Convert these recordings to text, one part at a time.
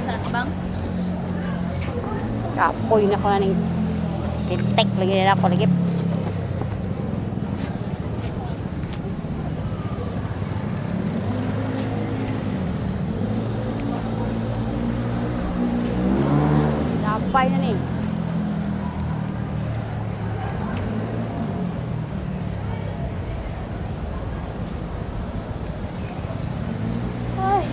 sa atbang. Kapoy na ko na ning titik lagi na ako lagi. Napay na ni. Ay.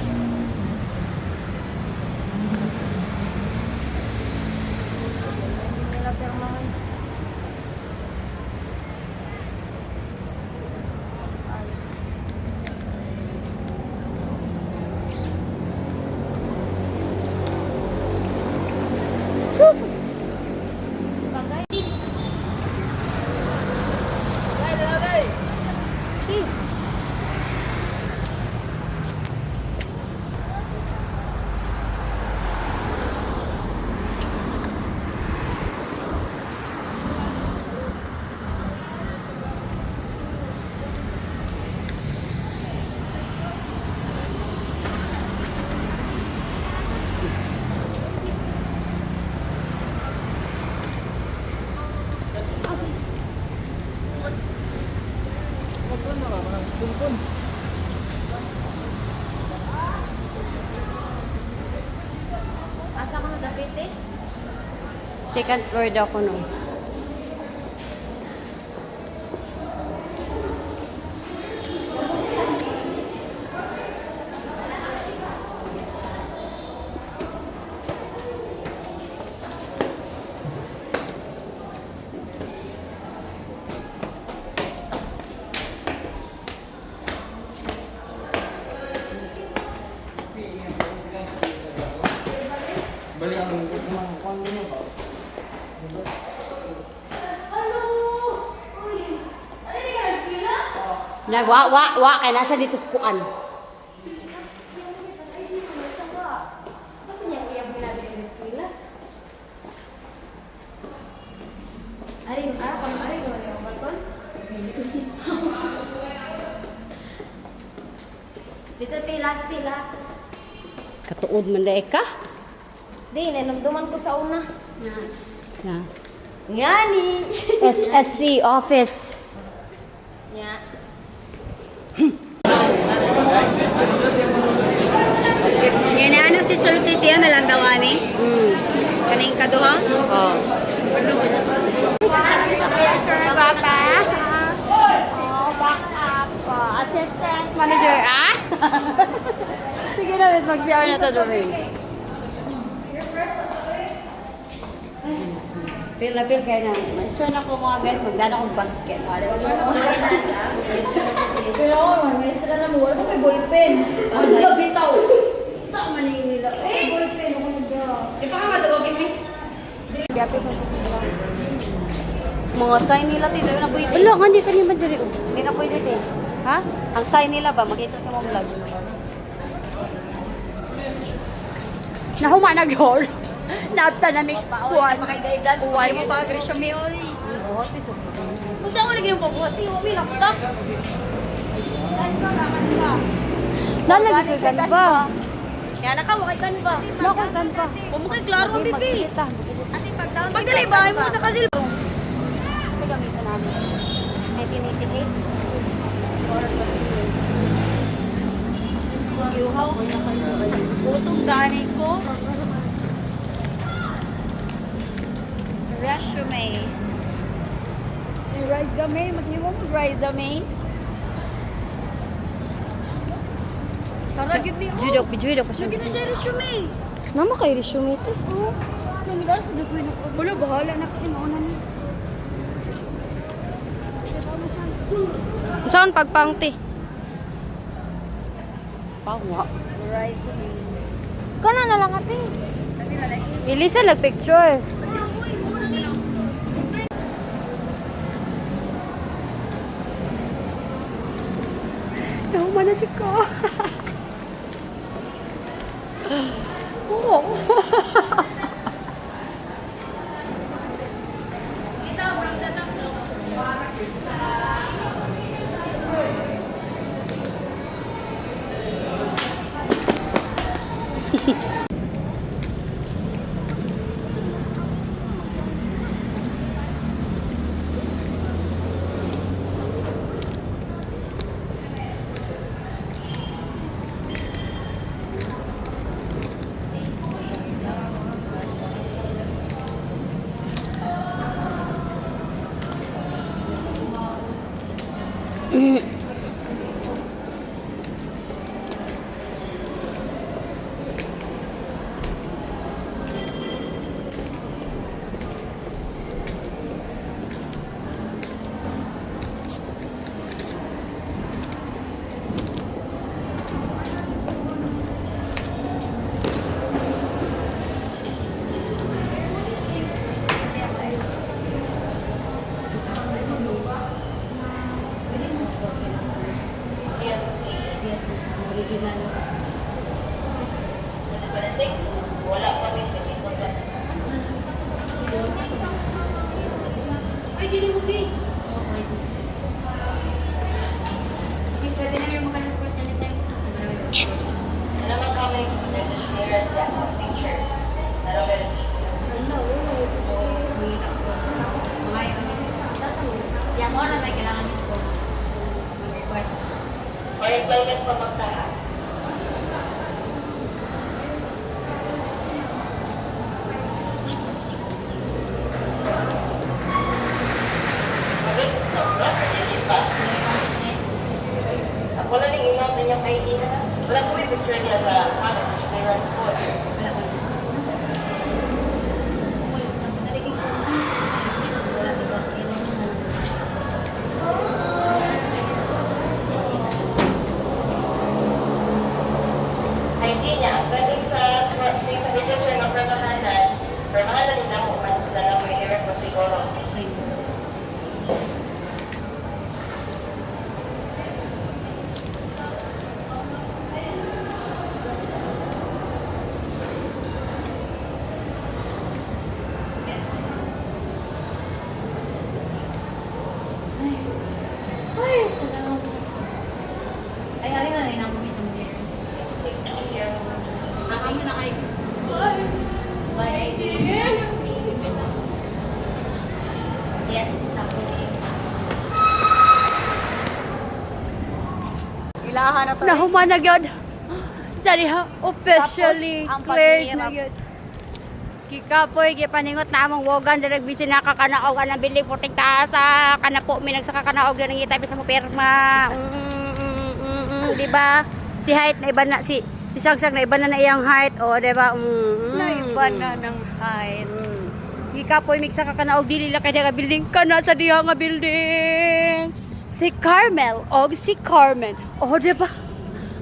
Asa ko nagapit eh? Second floor daw ko no. Balik ang mga kung ano ba? Na wa kay nasa dito sa kuan. Kasi niya kuya mo na din ng eskwela. Ari, kung ari mo na yung balkon? Dito tilas. Katuod man dai ka? Di, nanamduman ko sa una. Na. Ngani! SSC office. Nya. Yan ano si Sulti siya na lang daw ani. Kaning kaduha. Oh. Assistant manager Sige na, mag-CR na to, Doreen. Feel na feel kayo na. Ma-stress na ko mga guys, magdala kong basket. Pero ako man, may sila na mo. Wala pa may ballpen. Ang bitaw. Sa manin nila. Ballpen ako nagdara. Di pa ka matagogis, miss? Mga sign nila, tito, na pwede. Wala, nga hindi ka naman diri. Hindi na pwede, te. Ha? Ang sign nila ba? Makita sa mong vlog. Nahuma na gol. Naabta na ni Juan. Uway mo pa, Grisha mi, oy. Punta ako lagi yung pagbuhat. Iwa, may laptop. Nalagi ko gan ba? Kaya nakawakay kan ba? Nakay gan ba? Pumukay klaro, bibi. Ate, pag-down. Pagdalay bahay mo sa kasil. Ito gamitan namin. 1988. Iuhaw. Utong gani ko. Resume. Si resume, mag-iwa mo resume. Taragit ni Judok, bijudok pa siya. Lagi na siya resume. Nama kay resume ito. Oo. Nangilan sa dugoy na ko. Wala, bahala na ka inuunan niya. Saan pagpangti? Pawa. Resume. Kana na lang ate. Ilisa lag picture. Tahu mana cika. Oh. na kay. Bye. Yes, tapos. Ilahan na to. Nahuman na yun. Saliha, officially Tapos, ang cleared na paghihirap. yun. Kikapoy, gipaningot na among wogan, diragbisin na kakanaog, anang biling puting taas, kanapo, minag sa kakanaog, na nangitay, bisa mo perma. Diba? Si height na iba na, si Sagsag na iba na iyang height, o diba? Naiba na ng height. Kikapoy, mix sa kakanaog, dili lang kaya nga building, kana sa diha nga building. Si Carmel, o si Carmen, o diba?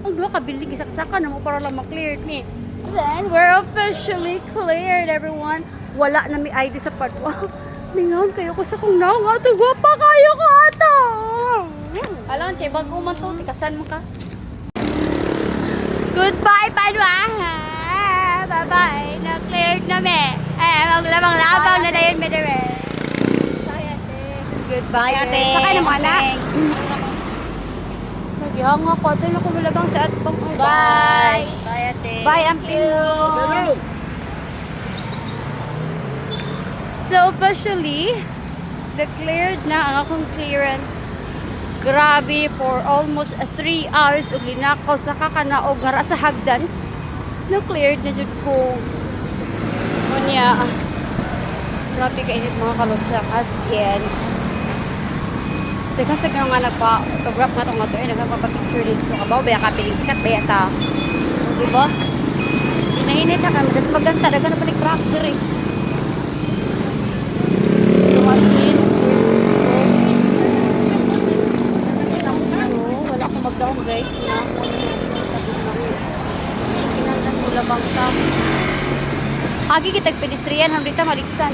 Ang dua ka building, isa-saka na mo para lang ma-cleared me. Then, we're officially cleared, everyone. Wala na may ID sa part 1. Mingaon kayo ko sa kung naong ato. Gwapa kayo ko ato. Alam, kay bago man to, tikasan mo ka. Goodbye, Panwa. Bye-bye. Na-cleared na me. Maglabang-labang na dayon me dire. Goodbye, ate. Sakay naman na. Nagyang ako. Ito na kumulabang sa atong. Bye! Bye, ate. Bye, Ampil. So, officially, declared na ang akong clearance. Grabe, for almost 3 hours ug linakaw sa kakanaog nga sa hagdan. Na-cleared na jud ko. Kunya, grabe kainit mga kalusang as in. Teka sa nga nagpa-autograph na itong nga ito eh, nagpapapicture dito ka ba? Baya kapiling sikat, baya ta. Diba? Hinahinit na kami, tapos maganda, daga na palig cracker eh. So, as in, wala akong magdaong guys na kinantan mo labang sa agi kitag pedestrian, hamdita maligsan.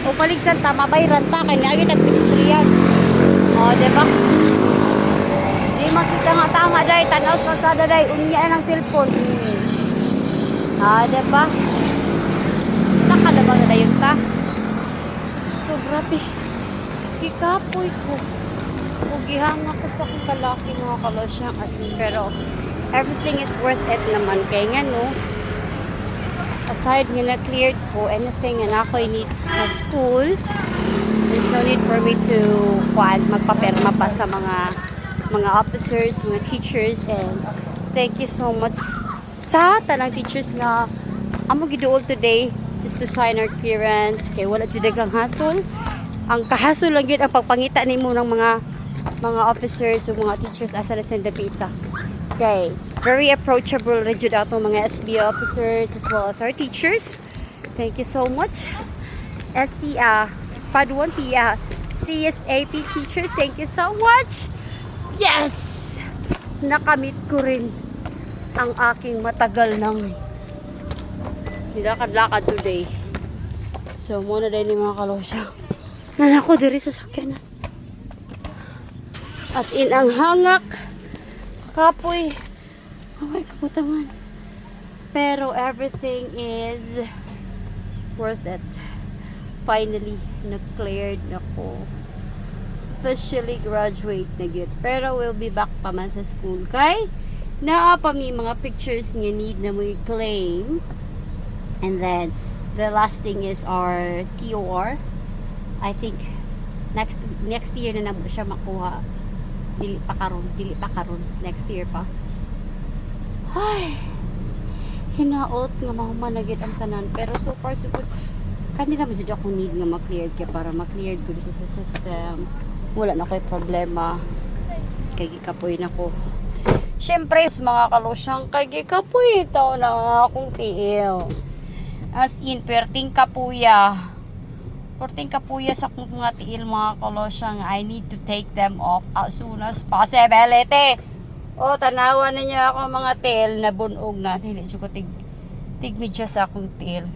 O maligsan ta, mabayran ta, kaya agi kitag pedestrian. O, diba? Di makita nga tama dahi, tanaw sa kalsada dahi, unya na ng cellphone. Diba? Nakalabang na dahi ta. So, grabe. Kikapoy ko. Pugihang ako sa akong kalaki mga kalosyang atin. Pero, everything is worth it naman. Kaya nga, no? Aside nga na-cleared ko, anything na ako need sa school, there's no need for me to magpaperma pa sa mga officers, mga teachers, and thank you so much sa tanang teachers nga amo giduol today just to sign our clearance kay wala jud daghang hasol. Ang kahasol lang yun ang pagpangita nimo ng mga officers o mga teachers asa na sa Dapita. Okay, very approachable rin jud ato mga SB officers as well as our teachers. Thank you so much. Pad 1 PIA CSAP teachers, thank you so much. Yes! Nakamit ko rin ang aking matagal nang nilakad-lakad today. So, muna din yung mga kalosya. Nanako diri sa sakyanan. At in ang hangak, kapoy. Oh my kaputangan. Pero everything is worth it. Finally, na-cleared na ko. Officially graduate na good. Pero we'll be back pa man sa school. Kay, naa pa may mga pictures nga need na mo i-claim. And then, the last thing is our TOR. I think, next year na nabo siya makuha. Dili pa karon. Next year pa. Ay, hinaot nga mahumanagit ang tanan. Pero so far, so good. Kanina mas ako need nga ma-cleared kaya para ma-cleared ko dito sa system. Wala na ko'y problema. Kay gikapoy na ko. Siyempre, mga kalosyang kay gikapoy ito na akong tiil. As in, perting kapuya. Perting kapuya sa akong mga tiil mga kalosyang I need to take them off as soon as possible. O, tanawan ninyo ako mga tiil na bunog na. Hindi ko tigmidya sa akong tiil.